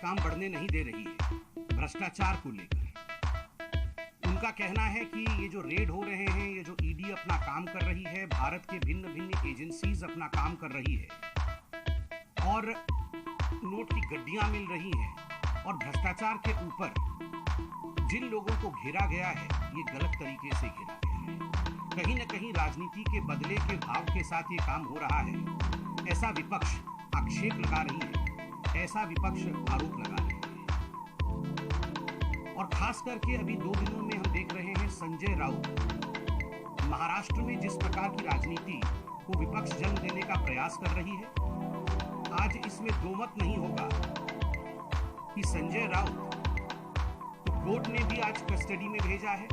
काम बढ़ने नहीं दे रही है भ्रष्टाचार को लेकर। उनका कहना है कि ये जो रेड हो रहे हैं, ये जो ईडी अपना काम कर रही है, भारत के भिन्न भिन्न एजेंसीज अपना काम कर रही है और नोट की गड्डियां मिल रही हैं और भ्रष्टाचार के ऊपर जिन लोगों को घेरा गया है ये गलत तरीके से घेरा गया है। कहीं न कहीं राजनीति के बदले के भाव के साथ ये काम हो रहा है, ऐसा विपक्ष आक्षेप लगा रही है, ऐसा विपक्ष आरोप लगा रही है। और खास करके अभी 2 दिनों में हम देख रहे हैं संजय राउत महाराष्ट्र में जिस प्रकार की राजनीति को विपक्ष जन्म देने का प्रयास कर रही है, आज इसमें दो मत नहीं होगा कि संजय राउत तो कोर्ट ने भी आज कस्टडी में भेजा है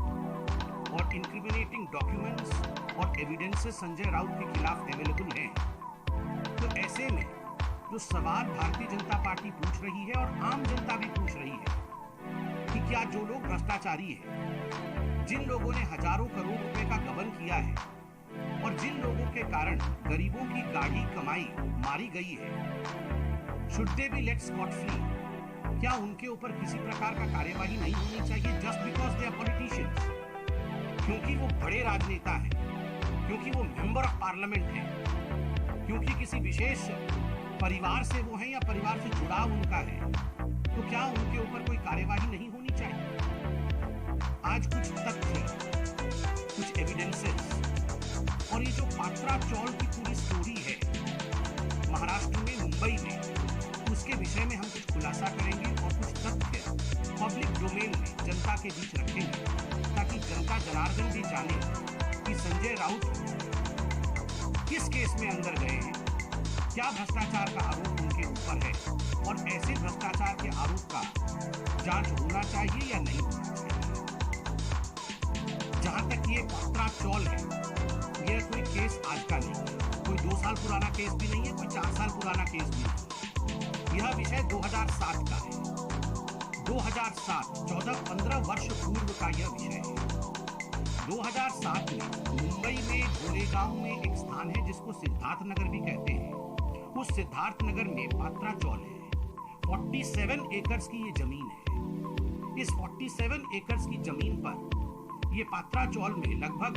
और इंक्रिमिनेटिंग डॉक्यूमेंट्स और एविडेंसेस संजय राउत के खिलाफ अवेलेबल हैं। तो ऐसे में जो सवाल भारतीय जनता पार्टी पूछ रही है और आम जनता भी पूछ रही है कि क्या जो लोग भ्रष्टाचारी हैं, जिन लोगों ने हजारों करोड़ रुपए का गबन किया है और जिन लोगों के कारण गरीबों की गाढ़ी कमाई मारी गई है, should they be let scot free? क्या उनके ऊपर किसी प्रकार का कार्यवाही नहीं होनी चाहिए just because they are politicians? क्योंकि वो बड़े राजनेता हैं, क्योंकि वो मेंबर ऑफ पार्लियामेंट हैं, क्योंकि किसी विशेष परिवार से वो हैं या परिवार से जुड़ाव उनका है, तो क्या उनके ऊपर कोई कार्यवाही नहीं होनी चाहिए? आज कुछ तथ्य, कुछ एविडेंसेस और ये जो पात्रा चौल की पूरी स्टोरी है महाराष्ट्र में, मुंबई में, उसके विषय में हम कुछ खुलासा करेंगे और कुछ तथ्य पब्लिक डोमेन में जनता के बीच रखेंगे ताकि जनता जनार्दन भी जाने कि संजय राउत किस केस में अंदर गए हैं, क्या भ्रष्टाचार का आरोप उनके ऊपर है और ऐसे भ्रष्टाचार के आरोप का जांच होना चाहिए या नहीं होना चाहिए। जहां तक ये पात्रा चौल है, यह कोई केस आज का नहीं है, कोई 2 साल पुराना केस भी नहीं है, कोई 4 साल पुराना केस भी नहीं है। यह विषय 2007 का है। 2007 14-15 वर्ष पूर्व का यह विषय है। 2007 में मुंबई में गोरेगांव में एक स्थान है जिसको सिद्धार्थ नगर भी कहते हैं। उस सिद्धार्थ नगर में पात्रा चौल है। 47 एकर्स की ये जमीन है। इस 47 एकर्स की जमीन पर ये पात्रा चौल में लगभग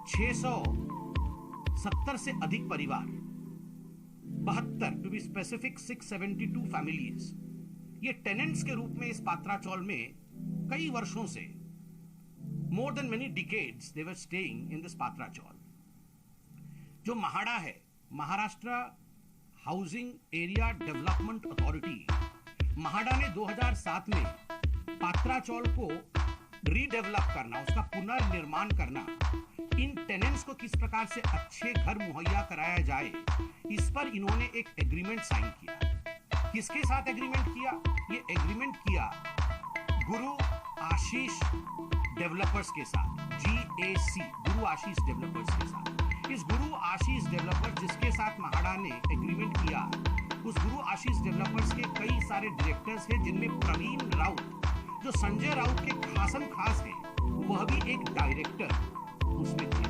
670 से अधिक परिवार, 72 टू बी स्पेसिफिक 672 फैमिलीज, ये टेनेंट्स के रूप में इस पात्रा चौल में कई वर्षों से, more than many decades they were staying in this Patra चौल। जो महाड़ा है, Maharashtra housing area development authority, MHADA ने 2007 में पात्रा चौल को रीडेवलप करना, उसका पुनर्निर्माण करना, इन टेनेंट्स को किस प्रकार से अच्छे घर मुहैया कराया जाए, इस पर इन्होंने एक एग्रीमेंट साइन किया। किसके साथ एग्रीमेंट किया? ये एग्रीमेंट किया गुरु आशीष डेवलपर्स के साथ, GAC, गुरु आशीष डेवलपर्स के साथ। इस गुरु आशीष डेवलपर्स जिसके साथ महाड़ा ने एग्रीमेंट किया, उस गुरु आशीष डेवलपर्स के कई सारे डायरेक्टर्स हैं जिनमें प्रवीण राउत, जो संजय राउत के खासम खास हैं, वह भी एक डायरेक्टर उसमें थे।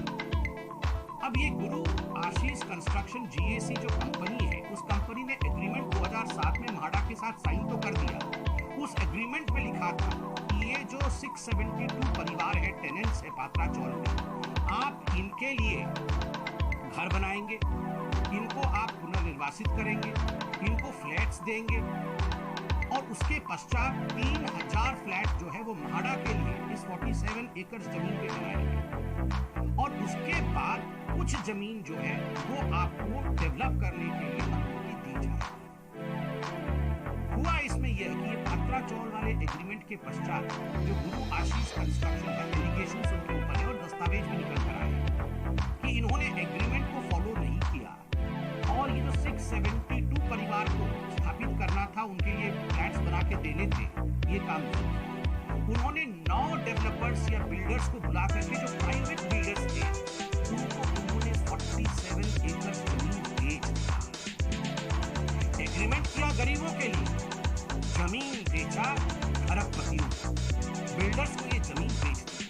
अब ये गुरु आशीष कंस्ट्रक्शन GAC जो कंपनी है, उस कंपनी ने एग्रीमेंट 2007 में महाड़ा के साथ साइन तो कर दिया। उस एग्रीमेंट में लिखा था कि ये जो 672 परिवार है, टेनेंट्स है पात्रा चौल में, आप इनके लिए घर बनाएंगे, इनको आप पुनर्निर्वासित करेंगे, इनको फ्लैट्स देंगे और उसके पश्चात 3000 फ्लैट जो है वो महाड़ा के लिए इस 47 एकड़ जमीन पे बनाएंगे और उसके बाद कुछ जमीन जो है वो आपको डेवलप करने के लिए अनुमति दी जाए। हुआ इसमें यह कि ये पात्रा चौल वाले एग्रीमेंट के पश्चात जो गुरु आशीष कंस्ट्रक्शन है, एलिगेशंस उनके ऊपर है और दस्तावेज भी निकल कर आए कि इन्होंने एग्रीमेंट को फॉलो नहीं किया और ये जो 672 परिवार को स्थापित करना था, उनके लिए फ्लैट्स बना के देने थे, ये काम नहीं। उन्होंने 9 डेवलपर्स या बिल्डर्स को बुला करके, जो प्राइवेट बिल्डर्स थे, उन्होंने 47 एकड़ जमीन बेच दिया। एग्रीमेंट किया गरीबों के लिए, जमीन बेचा अरबपतियों को, बिल्डर्स को ये जमीन बेच दी।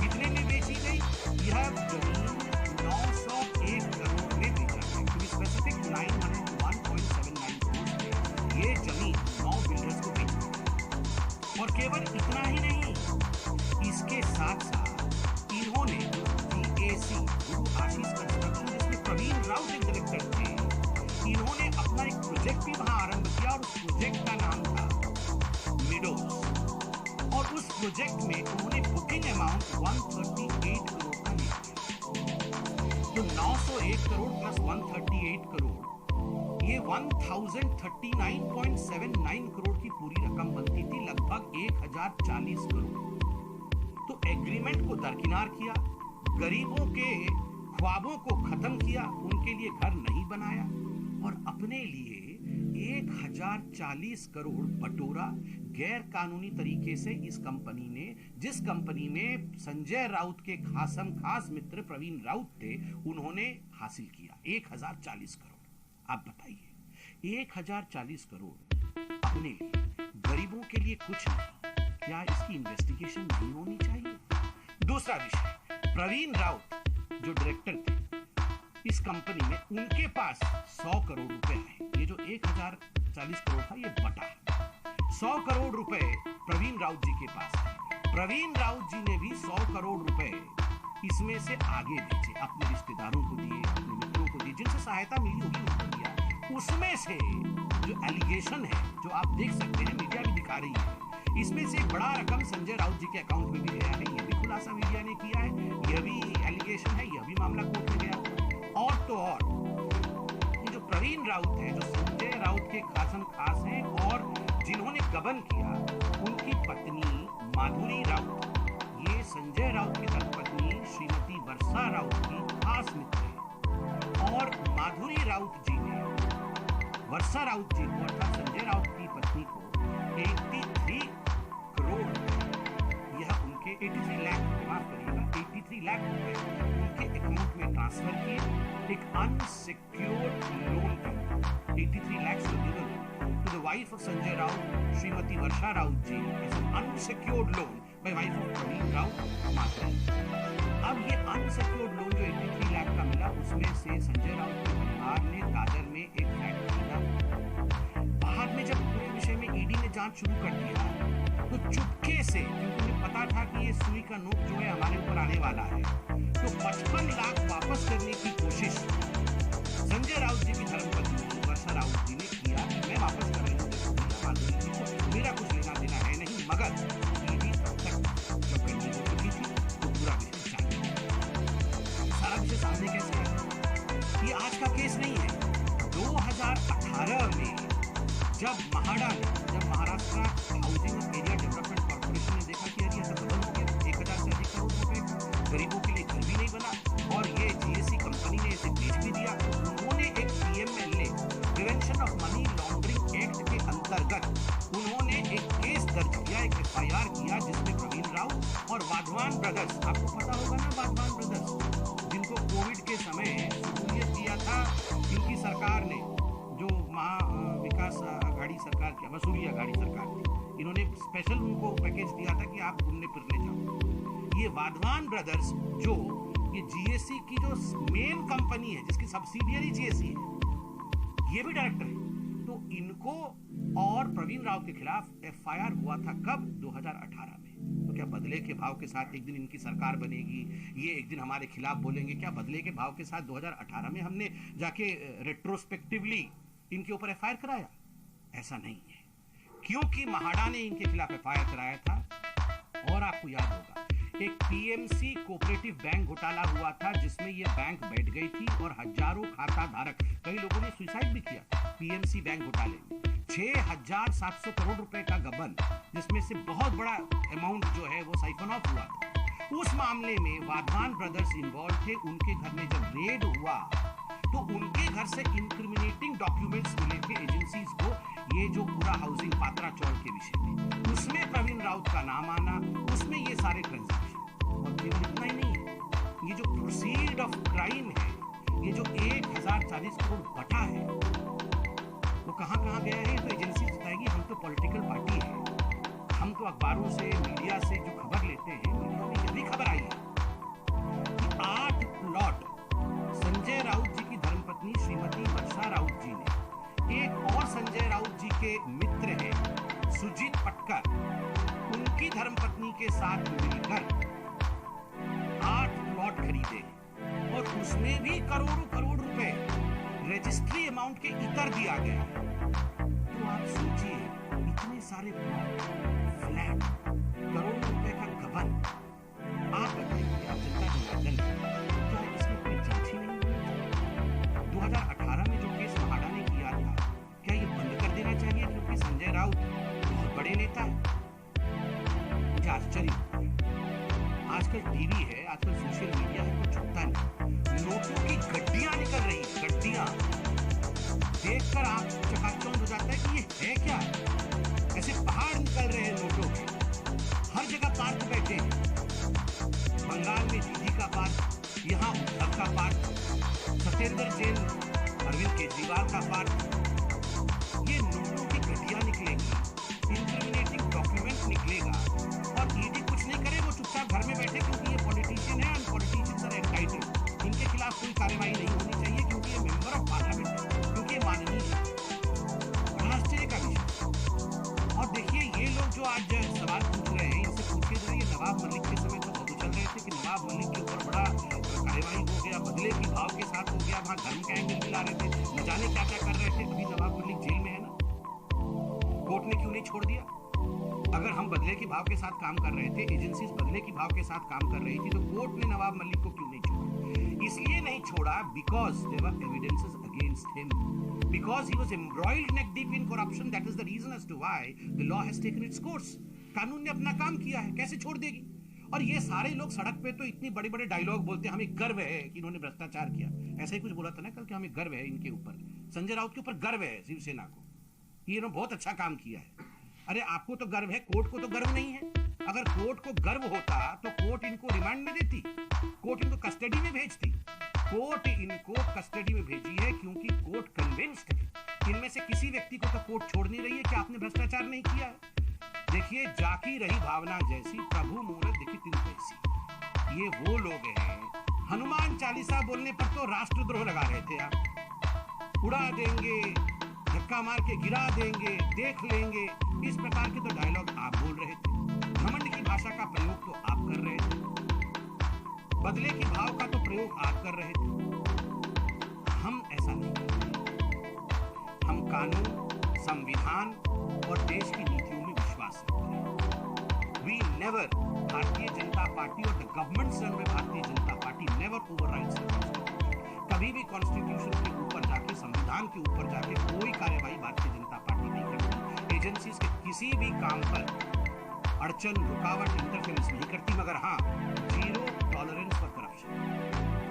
कितने में बेची गई? यह जमीन 901 करोड़ में बेचा गया, स्पेसिफिक 901.79 करोड़ में ये जमीन 9 बिल्डर्स केवल इतना ही नहीं, इसके साथ साथ इन्होंने जीएसी गुरु आशीष कंस्ट्रक्शन, जिसमें प्रवीण राउत एक डायरेक्टर थे, इन्होंने अपना एक प्रोजेक्ट भी वहां आरंभ किया और उस प्रोजेक्ट का नाम था मिडोज। और उस प्रोजेक्ट में उन्होंने बुकिंग अमाउंट 138 करोड़ का लिया। तो 901 करोड़ प्लस 138 करोड़, ये 1039.79 करोड़ की पूरी रकम बनती थी, लगभग 1040 करोड़। तो एग्रीमेंट को दरकिनार किया, गरीबों के ख्वाबों को खत्म किया, उनके लिए घर नहीं बनाया और अपने लिए 1040 करोड़ बटोरा गैर कानूनी तरीके से इस कंपनी ने, जिस कंपनी में संजय राउत के खास मित्र प्रवीण राउत थे, उन्होंने हासिल किया 1040 करोड़। आप बताइए 1040 करोड़ अपने लिए, गरीबों के लिए कुछ नहीं, क्या इसकी इन्वेस्टिगेशन नहीं होनी चाहिए? दूसरा विषय, प्रवीण राउत जो डायरेक्टर थे इस कंपनी में, उनके पास 100 करोड़ रुपए आए। ये जो 1040 करोड़ था ये बटा 100 करोड़ रुपए प्रवीण राउत जी के पास है। प्रवीण राउत जी ने भी 100 करोड़ रुपए इसमें से आगे भेजे, अपने रिश्तेदारों को दिए, अपने मित्रों को दिए, जिनसे सहायता मिली होगी उनको दिया। उसमें से जो एलिगेशन है, जो आप देख सकते हैं, मीडिया भी दिखा रही है, इसमें से एक बड़ा रकम संजय राउत जी के अकाउंट में भी गया है। यह भी खुलासा मीडिया ने किया है, यह भी एलिगेशन है, यह भी मामला कोर्ट में गया। और तो और ये जो प्रवीण राउत है, जो संजय राउत के खास हैं और जिन्होंने गबन किया, उनकी पत्नी माधुरी राउत, ये संजय राउत की धर्मपत्नी श्रीमती वर्षा राउत की खास मित्र है। और माधुरी राउत जी ने वर्षा राउत जी को, अर्थात संजय राउत की पत्नी को 83 करोड़, यह उनके 83 लाख, माफ करिएगा 83 लाख रुपए उनके अकाउंट में ट्रांसफर किए। एक अनसिक्योर्ड लोन था, 83 lakh to the wife of Sanjay Raut, Shrimati Varsha Raut ji, as an unsecured loan by wife of Pravin Raut Madhuri. अब ये अनसिक्योर्ड लोन जो 83 लाख का मिला, उसमें से संजय राउत के परिवार ने दादर में एक फ्लैट खरीदा। बाद में जब पूरे विषय में ईडी ने जांच शुरू कर दिया, तो चुपके से, क्योंकि उन्हें पता था कि ये सुई का नोक जो है हमारे ऊपर आने वाला है, तो 55 लाख वापस करने की कोशिश संजय राउत जी की धर्मपत्नी वर्षा राउत जी ने किया कि मैं वापस कर रही हूँ माधुरी जी को, मेरा कुछ लेना देना है नहीं। मगर ईडी तब तक जब करनी हो चुकी थी तो पूरा विषय सामने, सारा विषय सामने कैसे आया? ये आज का केस नहीं है। 2018 में जब महाड़ा ने, जब Maharashtra housing area development corporation ने देखा कि ऐसा खत्म हो गया, 1000 से अधिक करोड़ रुपए गरीबों के लिए घर भी नहीं बना और ये जीएससी कंपनी ने इसे बेच भी दिया, उन्होंने एक PMLA, prevention of money laundering act के अंतर्गत उन्होंने एक केस दर्ज किया, एक एफआईआर किया, जिसमें प्रवीण राउत और वाधवान ब्रदर्स, आपको पता होगा ना वाधवान ब्रदर्स, जिनको कोविड के समय सहूलियत दिया था इनकी सरकार ने, जो विकास आघाड़ी सरकार की, वसूली आघाड़ी सरकार थी, इन्होंने स्पेशल उनको पैकेज दिया था कि आप घूमने फिरने जाओ। ये वाधवान ब्रदर्स, जो ये जीएससी की जो मेन कंपनी है, जिसकी सब्सिडियरी जीएससी है, ये भी डायरेक्टर है। तो इनको और प्रवीण राउत के खिलाफ एफआईआर हुआ था कब? 2018 में। तो क्या बदले के भाव के साथ एक दिन इनकी सरकार बनेगी, ये एक दिन हमारे खिलाफ बोलेंगे? क्या बदले के भाव के साथ 2018 में हमने जाके रेट्रोस्पेक्टिवली इनके ऊपर एफआईआर कराया? ऐसा नहीं है, क्योंकि महाड़ा ने इनके खिलाफ एफआईआर कराया था। और आपको याद होगा एक पीएमसी कोऑपरेटिव बैंक घोटाला हुआ था, जिसमें यह बैंक बैठ गई थी और हजारों खाता धारक, कई लोगों ने सुसाइड भी किया पीएमसी बैंक घोटाले में। 6700 करोड़ रुपए का गबन, जिसमें से बहुत बड़ा अमाउंट जो है वो साइफन ऑफ हुआ था। उस मामले में वाधवान ब्रदर्स इन्वॉल्व थे। उनके घर में जब रेड हुआ तो उनके घर से इंक्रिमिनेटिंग डॉक्यूमेंट्स मिले थे एजेंसीज को, ये जो पूरा हाउसिंग पात्रा चौल के विषय में, उसमें प्रवीण राउत का नाम आना, उसमें ये सारे ट्रांजैक्शन। और केवल इतना ही नहीं है, ये जो प्रोसीड ऑफ क्राइम है, ये जो 1040 करोड़ बटा है, वो कहाँ गया है? तो एजेंसी बताएगी। हम तो पॉलिटिकल पार्टी है, हम तो अखबारों से, मीडिया से जो खबर लेते हैं, मीडिया में यह भी खबर आई है कि 8 प्लॉट संजय राउत जी की धर्मपत्नी श्रीमती वर्षा राउत जी ने, एक और संजय राउत जी के मित्र हैं सुजीत पटकर, के साथ मिलकर 8 प्लॉट खरीदे और उसमें भी करोड़ों करोड़ रुपए रजिस्ट्री अमाउंट के इतर दिया गया है। तो आप सोचिए, इतने सारे प्लॉट, फ्लैट, करोड़ों रुपए का गबन। आप बताइए, आप जनता जनार्दन, क्या इसमें कोई जांच ही नहीं हुई? 2018 में जो केस महाड़ा ने किया था, क्या ये बंद कर देना चाहिए क्योंकि संजय राउत बहुत बड़े नेता है? मुझे आश्चर्य होता है। आजकल टीवी है, आजकल सोशल मीडिया है, कुछ छुपता नहीं। नोटों की गड्डियां निकल रही, गड्डियां देखकर आप चकाचौंध हो जाता है कि ये है क्या। ऐसे पहाड़ निकल रहे हैं नोटों के, हर जगह पार्क बैठे हैं। बंगाल में दीदी का पार्क, यहाँ उद्धव का पार्क, सत्येंद्र जैन, अरविंद केजरीवाल का पार्क। ये नोटों की गड्डियां निकलेंगी, इंक्रिमिनेटिंग डॉक्यूमेंट निकलेगा और ईडी कुछ नहीं करे, वो चुपचाप घर में बैठे क्योंकि ये पॉलिटिशियन है एंड पॉलिटिशियंस आर एंटाइटल्ड। इनके खिलाफ कोई कार्रवाई नहीं होनी चाहिए क्योंकि ये मेंबर ऑफ पार्लियामेंट है, क्योंकि ये माननीय है। बड़ा आश्चर्य का विषय। और देखिए, ये लोग जो आज सवाल पूछ रहे हैं, इनसे पूछिए जरा, ये नवाब मलिक के समय तो बहुत उछल रहे थे कि नवाब मलिक के ऊपर बड़ा कार्रवाई हो गया, बदले की भाव के साथ हो गया, वहां धर्म का एंगल भी ला रहे थे, न जाने क्या क्या कर रहे थे। अभी नवाब मलिक जेल में है ना, कोर्ट ने क्यों नहीं छोड़ दिया? अगर हम बदले के भाव के साथ काम कर रहे थे, एजेंसीज बदले के भाव के साथ काम कर रही थी, तो कोर्ट ने नवाब मलिक को क्यों नहीं छोड़ा? इसलिए नहीं छोड़ा because there were evidences against him, because he was embroiled neck deep in corruption. That is the reason as to why the law has taken its course. कानून ने अपना काम किया है, कैसे छोड़ देगी? और ये सारे लोग सड़क पे तो इतनी बड़े बड़े डायलॉग बोलते हैं, हमें गर्व है कि इन्होंने भ्रष्टाचार किया। ऐसा ही कुछ बोला था ना कल कि हमें गर्व है इनके ऊपर, संजय राउत के ऊपर गर्व है शिवसेना को, ये इन्होंने बहुत अच्छा काम किया है। अरे आपको तो गर्व है, कोर्ट को तो गर्व नहीं है। अगर कोर्ट को गर्व होता तो कोर्ट इनको रिमांड में देती, कोर्ट इनको कस्टडी में भेजती। कोर्ट इनको कस्टडी में भेजी है क्योंकि कोर्ट कन्विंस्ड है इनमें से किसी व्यक्ति को तो कोर्ट छोड़ नहीं रही है कि आपने भ्रष्टाचार नहीं किया है। देखिए, जाकी रही भावना जैसी, प्रभु मूरत दिखी तिल कैसी। ये वो लोग हैं, हनुमान चालीसा बोलने पर तो राष्ट्रद्रोह लगा रहे थे आप, उड़ा देंगे, धक्का मार के गिरा देंगे, देख लेंगे, इस प्रकार के तो डायलॉग आप बोल रहे थे। घमंड की भाषा का प्रयोग तो आप कर रहे थे, बदले के भाव का तो प्रयोग आप कर रहे थे। हम ऐसा नहीं करते। हम कानून, संविधान और देश की नीतियों में विश्वास रखते हैं। We never, Bharatiya Janata party और द गवर्नमेंट रन में Bharatiya Janata party never overrides. कभी भी कॉन्स्टिट्यूशन के ऊपर जाके, संविधान के ऊपर जाके कोई कार्यवाही भारतीय जनता पार्टी नहीं करती। एजेंसीज के किसी भी काम पर अड़चन, रुकावट, इंटरफेरेंस नहीं करती, मगर हाँ, जीरो टॉलरेंस फॉर करप्शन।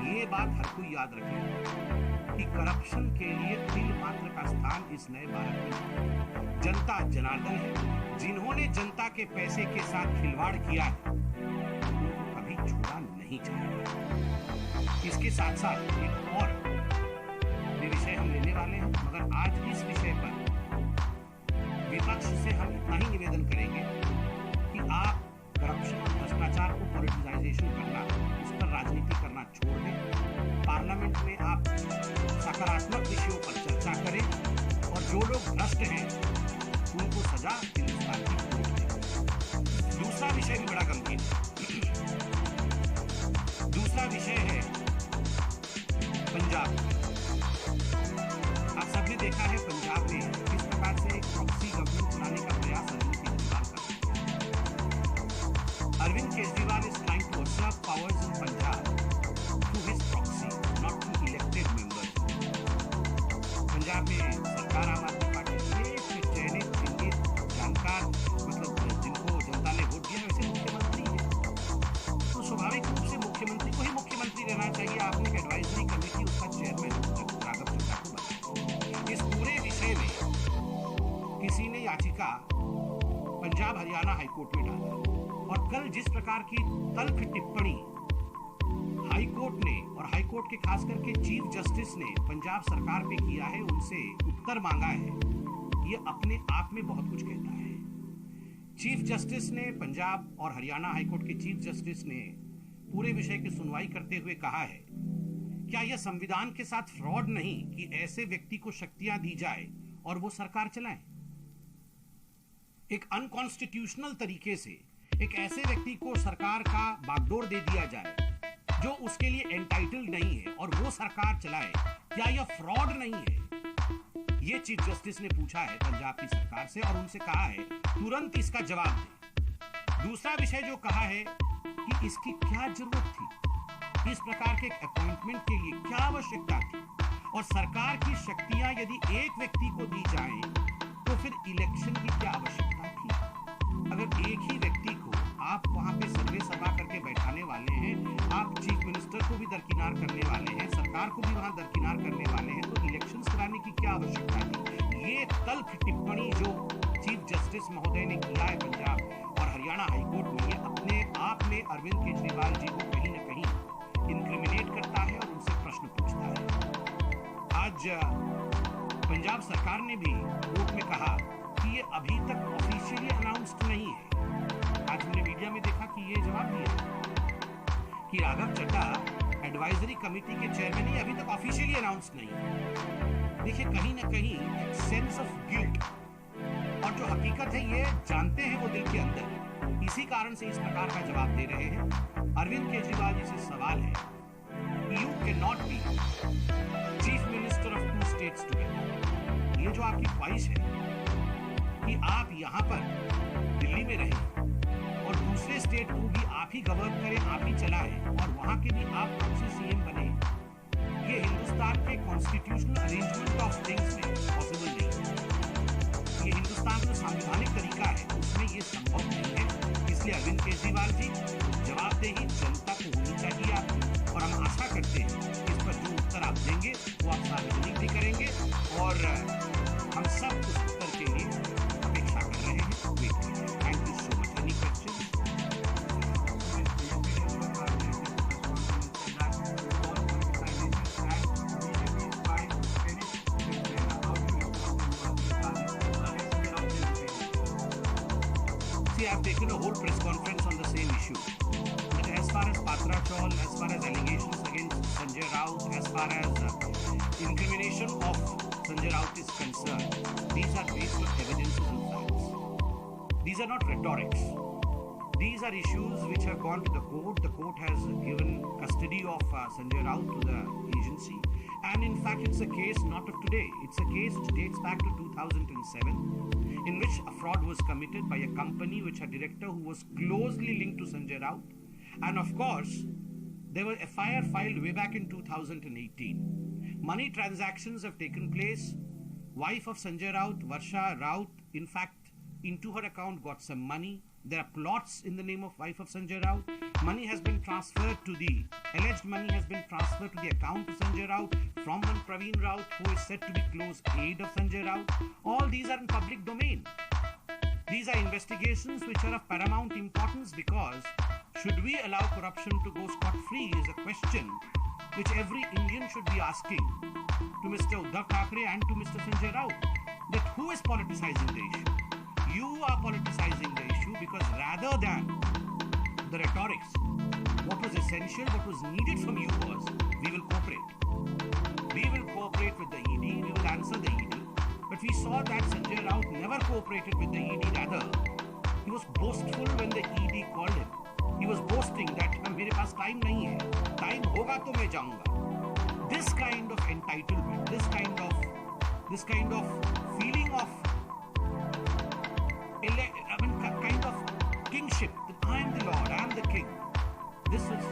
ये बात हर कोई याद रखे कि करप्शन के लिए तिल मात्र का स्थान इस नए भारत में जनता जनार्दन है। जिन्होंने जनता के पैसे के साथ खिलवाड़ किया है, उनको कभी छोड़ा नहीं जाएगा। इसके साथ साथ एक और भी विषय हम लेने वाले हैं, मगर आज इस विषय पर विपक्ष से हम इतना ही निवेदन करेंगे कि आप करप्शन और भ्रष्टाचार को पॉलिटिसाइजेशन करना, उस पर राजनीति करना छोड़ दें। पार्लियामेंट में आप सकारात्मक विषयों पर चर्चा करें और जो लोग भ्रष्ट हैं उनको सजा हिंदुस्तान की कोर्ट दे। दूसरा विषय भी बड़ा गंभीर है। दूसरा विषय है पंजाब। आप सबने देखा है पंजाब में किस प्रकार से एक प्रॉक्सी गवर्नमेंट चलाने का प्रयास Arvind Kejriwal is trying to usurp powers in Punjab through his proxy, not through elected members. Punjab में सरकार आम आदमी पार्टी से चयनित, चिन्हित, जानकार, मतलब जिनको जनता ने वोट दिया वैसे मुख्यमंत्री है, तो स्वाभाविक रूप से मुख्यमंत्री को ही मुख्यमंत्री रहना चाहिए। आपने एक एडवाइजरी कमेटी उसका चेयरमैन राघव चड्ढा को बनाया। इस पूरे विषय में किसी ने याचिका पंजाब हरियाणा हाईकोर्ट में डाला और कल जिस प्रकार की तल्ख टिप्पणी हाईकोर्ट ने और हाईकोर्ट के खास करके चीफ जस्टिस ने पंजाब सरकार पे किया है, उनसे उत्तर मांगा है, ये अपने आप में बहुत कुछ कहता है। चीफ जस्टिस ने, पंजाब और हरियाणा हाईकोर्ट के चीफ जस्टिस ने पूरे विषय की सुनवाई करते हुए कहा है, क्या यह संविधान के साथ फ्रॉड नहीं कि ऐसे व्यक्ति को शक्तियां दी जाए और वो सरकार चलाए? एक अनकॉन्स्टिट्यूशनल तरीके से एक ऐसे व्यक्ति को सरकार का बागडोर दे दिया जाए जो उसके लिए एंटाइटल्ड नहीं है और वो सरकार चलाए, क्या यह फ्रॉड नहीं है? ये चीफ जस्टिस ने पूछा है पंजाब की सरकार से और उनसे कहा है तुरंत इसका जवाब दे। दूसरा विषय जो कहा है कि इसकी क्या जरूरत थी, इस प्रकार के अपॉइंटमेंट के लिए क्या आवश्यकता थी, और सरकार की शक्तियां यदि एक व्यक्ति को दी जाएं तो फिर इलेक्शन की क्या आवश्यकता थी? अगर एक ही व्यक्ति को आप वहां पे सर्वे सभा करके बैठाने वाले हैं, आप चीफ मिनिस्टर को भी दरकिनार करने वाले हैं, सरकार को भी वहां दरकिनार करने वाले हैं, तो इलेक्शंस कराने की क्या आवश्यकता थी? ये तल्ख टिप्पणी जो चीफ जस्टिस महोदय ने किया है पंजाब और हरियाणा हाईकोर्ट में, ये अपने आप में अरविंद केजरीवाल जी को कहीं ना कहीं इंक्रिमिनेट करता है और उनसे प्रश्न पूछता है। आज पंजाब सरकार ने भी कोर्ट में कहा कि ये अभी तक ऑफिशियली अनाउंस्ड नहीं है। आज हमने मीडिया में देखा कि ये जवाब दिया कि राघव चड्ढा एडवाइजरी कमेटी के चेयरमैन ही अभी तक ऑफिशियली अनाउंस्ड नहीं है। देखिए, कहीं ना कहीं सेंस ऑफ गिल्ट, और जो हकीकत है ये जानते हैं वो दिल के अंदर, इसी कारण से इस प्रकार का जवाब दे रहे हैं। अरविंद केजरीवाल जी से सवाल है, you can not be chief minister of 2 states together. ये जो आपकी ख्वाहिश है कि आप यहाँ पर दिल्ली में रहें और दूसरे स्टेट को भी आप ही गवर्न करें, आप ही चलाएं और वहां के भी आप से सीएम बने, ये हिंदुस्तान के कॉन्स्टिट्यूशनल अरेंजमेंट ऑफ थिंग्स में पॉसिबल नहीं है। ये हिंदुस्तान का संवैधानिक तरीका है, उसमें ये संभव नहीं है। इसलिए अरविंद केजरीवाल जी, जवाबदेही जनता को होनी चाहिए आपकी, और हम आशा करते हैं इस पर जो उत्तर आप देंगे वो आप सार्वजनिक भी करेंगे, और हम सब उस उत्तर के लिए अपेक्षा कर रहे हैं। Thank you so much. Any question? See, I've taken a whole press conference on the same issue. But as far as Patra Chaul, as far as allegations against Sanjay Raut, as far as incrimination of Sanjay Raut is concerned, these are based on evidences and facts. These are not rhetorics. These are issues which have gone to the court. The court has given custody of Sanjay Raut to the agency. And in fact, it's a case not of today. It's a case which dates back to 2007, in which a fraud was committed by a company which had a director who was closely linked to Sanjay Raut. And of course, there was a FIR filed way back in 2018. Money transactions have taken place. Wife of Sanjay Raut, Varsha Raut, in fact, into her account got some money. There are plots in the name of wife of Sanjay Raut. Money has been transferred to the, alleged money has been transferred to the account of Sanjay Raut from one Praveen Raut, who is said to be close aide of Sanjay Raut. All these are in public domain. These are investigations which are of paramount importance, because should we allow corruption to go scot-free is a question which every Indian should be asking to Mr. Uddhav Thackeray and to Mr. Sanjay Raut, that who is politicizing the issue? You are politicizing the issue, because rather than the rhetorics, what was essential, what was needed from you was, we will cooperate. We will cooperate with the ED, we will answer the ED. But we saw that Sanjay Raut never cooperated with the ED, rather he was boastful when the ED called him. He was boasting that मेरे पास time नहीं है, time होगा तो मैं जाऊंगा. This kind of entitlement, this kind of feeling of kind of kingship, that I am the Lord, I am the king. This is